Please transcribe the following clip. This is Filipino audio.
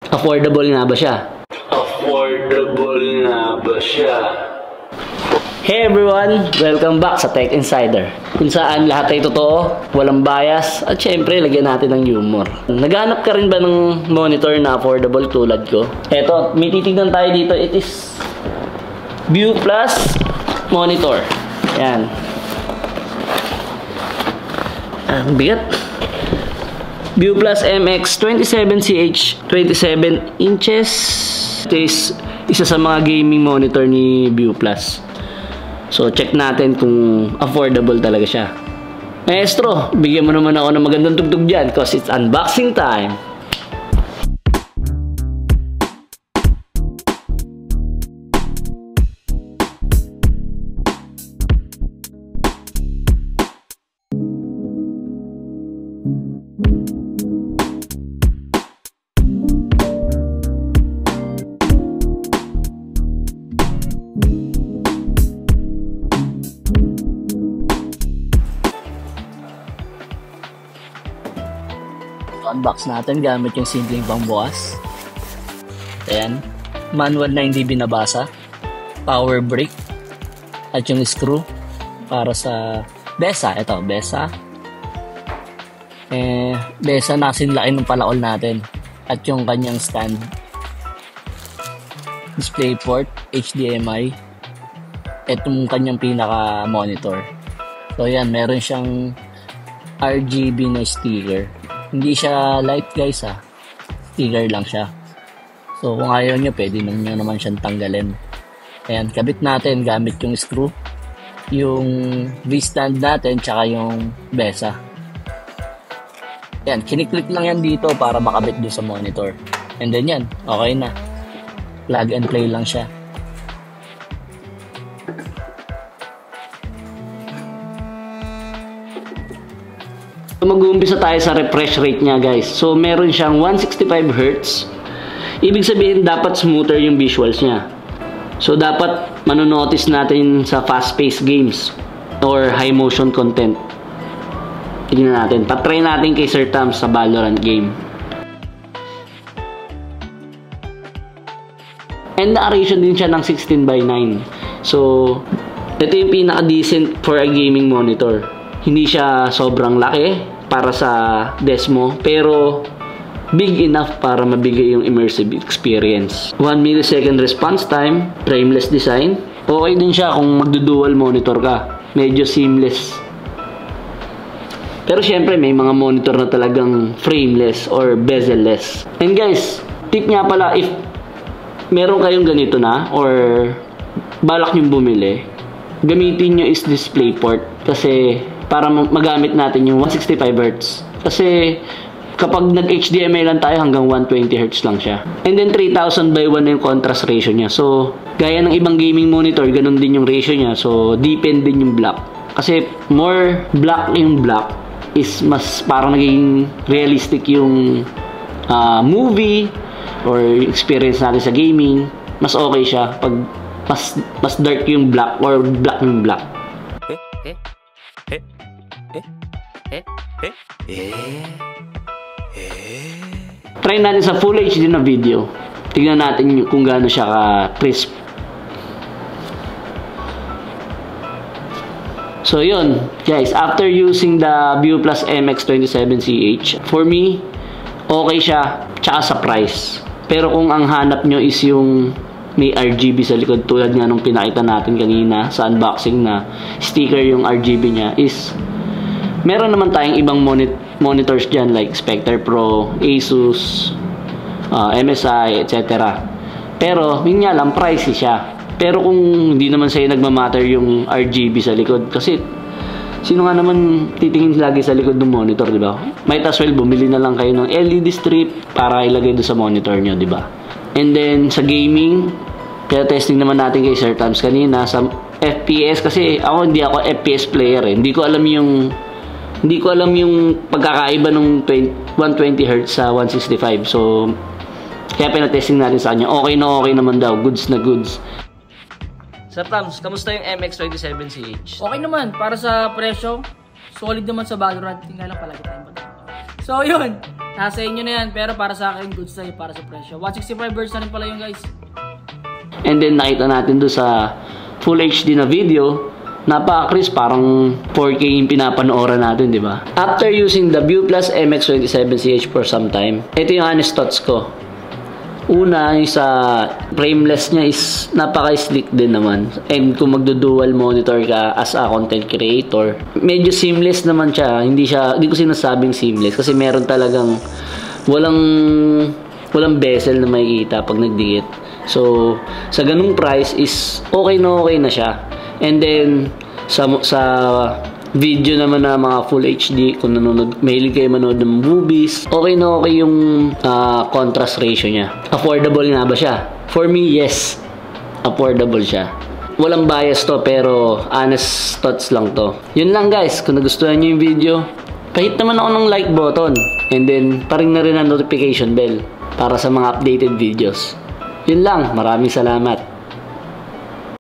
Affordable nga ba siya? Affordable nga ba siya? Hey everyone! Welcome back sa Tech Insider, kung saan lahat ay totoo, walang bias, at syempre lagyan natin ng humor. Naghanap ka rin ba ng monitor na affordable tulad ko? Eto, may titignan tayo dito. It is View Plus monitor. Yan. Ang bigat. View Plus MX 27CH 27 inches. Ito is isa sa mga gaming monitor ni View Plus. So, check natin kung affordable talaga siya. Maestro, bigyan mo naman ako ng magandang tugtog dyan because it's unboxing time. Unbox natin gamit yung simpleng pangbukas. Ayan. Manual na hindi binabasa. Power brick. At yung screw para sa besa. Ito, besa. Besa na sinlain ng palaol natin. At yung kanyang stand. DisplayPort, HDMI. Itong kanyang pinaka monitor. So yan, meron siyang RGB na sticker. Hindi siya light guys sticker lang siya. So kung ayaw nyo, pwede nyo naman siyang tanggalin. Ayan, kabit natin gamit yung screw, yung V-stand natin, tsaka yung besa. Ayan, kiniklik lang yan dito para makabit doon sa monitor. And then yan, okay na. Plug and play lang siya. Mag-uumpisa tayo sa refresh rate niya guys. So meron siyang 165Hz. Ibig sabihin dapat smoother yung visuals niya. So dapat manonotice natin sa fast-paced games or high motion content. Tingnan natin. Patry natin kay Sir Tam sa Valorant game. And narration din siya ng 16:9. So ito yung pinaka-decent for a gaming monitor. Hindi siya sobrang laki para sa Desmo, pero big enough para mabigay yung immersive experience. 1 millisecond response time, frameless design. Okay din siya kung magdo-dual monitor ka. Medyo seamless. Pero syempre may mga monitor na talagang frameless or bezel-less. And guys, tip nga pala, if meron kayong ganito na or balak nyo bumili, gamitin nyo is DisplayPort kasi para magamit natin yung 165Hz. Kasi kapag nag-HDMI lang tayo, hanggang 120Hz lang siya. And then 3000 by 1 yung contrast ratio niya. So, gaya ng ibang gaming monitor, ganun din yung ratio niya. So, deepen din yung black. Kasi more black yung black is mas parang naging realistic yung movie or experience natin sa gaming. Mas okay siya pag mas dark yung black or black yung black. Try natin sa full HD na video. Tingnan natin kung gaano siya ka-crisp. So yun, guys, after using the View Plus MX 27CH, for me, okay siya, tsaka sa price. Pero kung ang hanap nyo is yung may RGB sa likod, tulad nga nung pinakita natin kanina sa unboxing na sticker yung RGB niya, is meron naman tayong ibang monitors dyan like Spectre Pro, Asus, MSI, etc. Pero yun nga lang, pricey siya. Pero kung hindi naman sa'yo nagmamatter yung RGB sa likod, kasi sino nga naman titingin lagi sa likod ng monitor, di ba? Might as well bumili na lang kayo ng LED strip para ilagay doon sa monitor nyo, di ba? And then sa gaming, kaya testing naman natin kay Sir Tams kanina sa FPS, kasi hindi ako FPS player eh. Hindi ko alam yung pagkakaiba ng 120Hz sa 165. So kaya pinatesting natin sa kanya. Okay naman daw, goods na goods. Sir Tams, kamusta yung MX27CH? Okay naman, para sa presyo, solid naman sa Valorant. Tingnan lang palagi tayong pag So yun, nasa inyo na yan. Pero para sa akin, goods na yun para sa presyo. 165 Hz na rin pala yun, guys. And then nakita natin doon sa Full HD na video, napaka-crisp, parang 4K yung pinapanooran natin, di ba? After using the View Plus MX27CH for some time, ito yung honest thoughts ko. Una, yung sa frameless niya is napaka-sleek din naman. And kung magdo-dual monitor ka as a content creator, medyo seamless naman siya. Hindi ko sinasabing seamless kasi meron talagang walang bezel na makikita pag nagdikit. So, sa ganung price is okay na siya. And then, sa video naman na mga Full HD, kung mahilig kayo manood ng movies, okay na okay yung contrast ratio niya. Affordable nga ba siya? For me, yes. Affordable siya. Walang bias to, pero honest thoughts lang to. Yun lang guys, kung nagustuhan nyo yung video, kahit naman ako ng like button. And then, paring na rin ang notification bell para sa mga updated videos. Yun lang, maraming salamat.